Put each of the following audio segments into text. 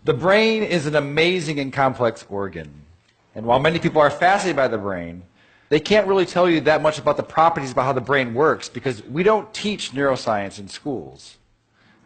The brain is an amazing and complex organ. And while many people are fascinated by the brain, they can't really tell you that much about the properties about how the brain works because we don't teach neuroscience in schools.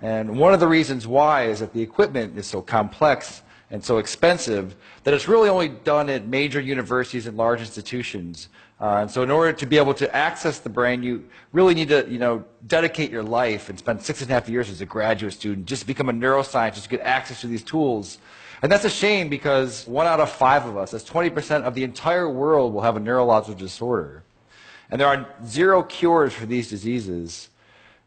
And one of the reasons why is that the equipment is so complex and so expensive that it's really only done at major universities and large institutions. And so in order to be able to access the brain, you really need to, dedicate your life and spend 6.5 years as a graduate student just to become a neuroscientist to get access to these tools. And that's a shame because 1 out of 5 of us, that's 20% of the entire world, will have a neurological disorder. And there are 0 cures for these diseases.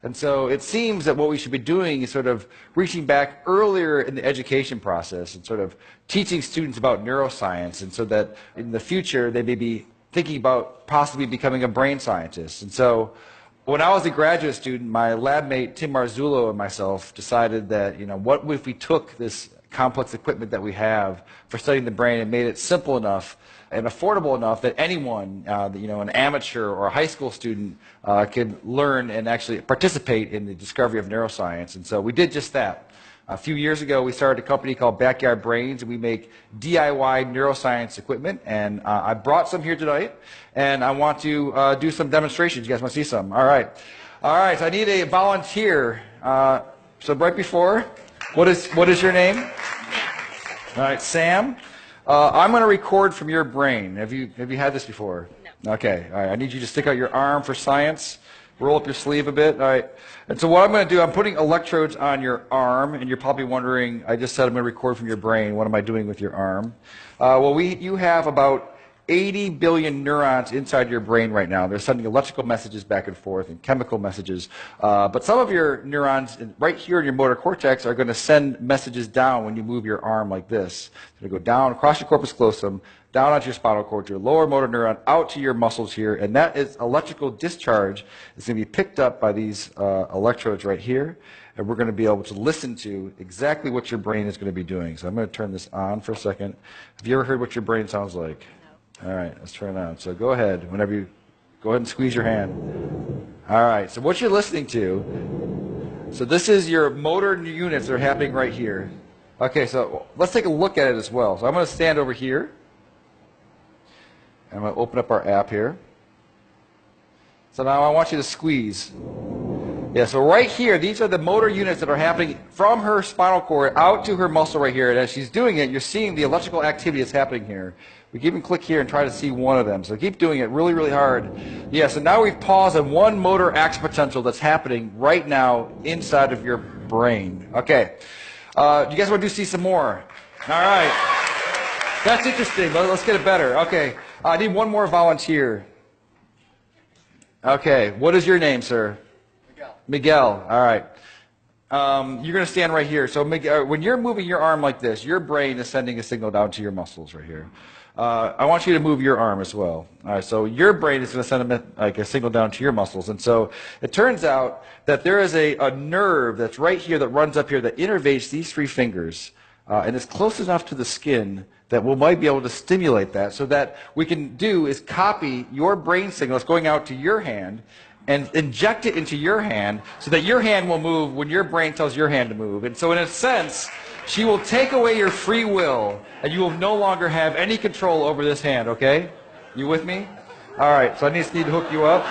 And so it seems that what we should be doing is sort of reaching back earlier in the education process and sort of teaching students about neuroscience, and so that in the future they may be thinking about possibly becoming a brain scientist. And so when I was a graduate student, my lab mate Tim Marzullo and myself decided that, what if we took this complex equipment that we have for studying the brain and made it simple enough and affordable enough that anyone, an amateur or a high school student, could learn and actually participate in the discovery of neuroscience. And so we did just that. A few years ago, we started a company called Backyard Brains, and we make DIY neuroscience equipment. And I brought some here tonight, and I want to do some demonstrations. You guys want to see some? All right. All right, so I need a volunteer. So right before, what is your name? All right, Sam. I'm going to record from your brain. Have you had this before? No. Okay. All right. I need you to stick out your arm for science. Roll up your sleeve a bit. All right. And so what I'm going to do, I'm putting electrodes on your arm, and you're probably wondering, I just said I'm going to record from your brain. What am I doing with your arm? You have about 80 billion neurons inside your brain right now. They're sending electrical messages back and forth and chemical messages. But some of your neurons right here in your motor cortex are going to send messages down when you move your arm like this. They're going to go down across your corpus callosum, down onto your spinal cord, your lower motor neuron, out to your muscles here. And that is electrical discharge. It's going to be picked up by these electrodes right here. And we're going to be able to listen to exactly what your brain is going to be doing. So I'm going to turn this on for a second. Have you ever heard what your brain sounds like? All right, let's turn it on. So go ahead. Go ahead and squeeze your hand. All right, so what you're listening to, so this is your motor units that are happening right here. Okay, so let's take a look at it as well. So I'm going to stand over here. I'm going to open up our app here. So now I want you to squeeze. Yeah, so right here, these are the motor units that are happening from her spinal cord out to her muscle right here. And as she's doing it, you're seeing the electrical activity that's happening here. We can even click here and try to see one of them. So keep doing it really, really hard. Yeah, so now we've paused on one motor action potential that's happening right now inside of your brain. Okay. Do you guys want to see some more? All right. That's interesting, but let's get it better. Okay. I need one more volunteer. Okay. What is your name, sir? Miguel. All right. You're going to stand right here. So Miguel, when you're moving your arm like this, your brain is sending a signal down to your muscles right here. I want you to move your arm as well. All right, so your brain is going to send a signal down to your muscles. And so it turns out that there is a nerve that's right here that runs up here that innervates these 3 fingers. And it's close enough to the skin that we might be able to stimulate that. So that we can do is copy your brain signal that's going out to your hand and inject it into your hand so that your hand will move when your brain tells your hand to move. And so in a sense, she will take away your free will, and you will no longer have any control over this hand, okay? You with me? All right, so I just need to hook you up.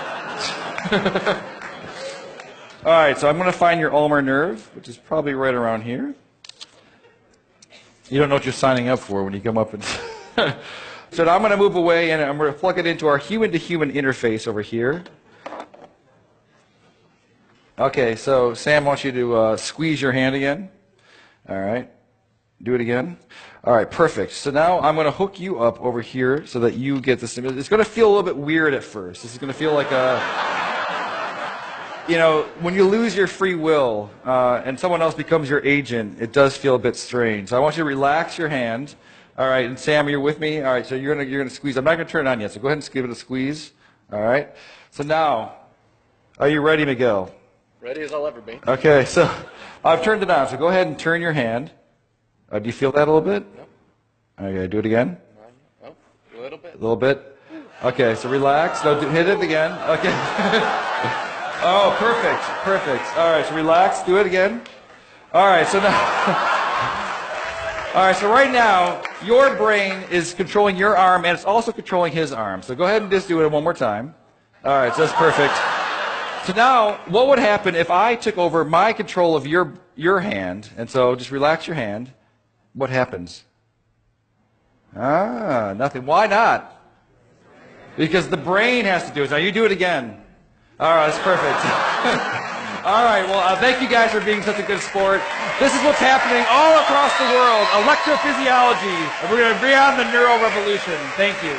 All right, so I'm going to find your ulnar nerve, which is probably right around here. You don't know what you're signing up for when you come up and... So now I'm going to move away, and I'm going to plug it into our human-to-human interface over here. Okay, so Sam wants you to squeeze your hand again. All right. Do it again. All right, perfect. So now I'm going to hook you up over here so that you get this. It's going to feel a little bit weird at first. This is going to feel like a... when you lose your free will and someone else becomes your agent, it does feel a bit strange. So I want you to relax your hand. All right, and Sam, you're with me? All right, so you're going to squeeze. I'm not going to turn it on yet, so go ahead and give it a squeeze. All right. So now, are you ready, Miguel? Ready as I'll ever be. Okay, so I've turned it on. So go ahead and turn your hand. Do you feel that a little bit? No. Okay, do it again. No, a little bit. A little bit. Okay, so relax. No, hit it again. Okay. Oh, perfect, perfect. All right, so relax. Do it again. All right, so now. All right, so right now, your brain is controlling your arm, and it's also controlling his arm. So go ahead and just do it one more time. All right, so that's perfect. So now, what would happen if I took over my control of your hand? And so just relax your hand. What happens? Nothing. Why not? Because the brain has to do it. Now you do it again. All right, that's perfect. All right, well, thank you guys for being such a good sport. This is what's happening all across the world, electrophysiology. And we're going to bring on the neuro revolution. Thank you.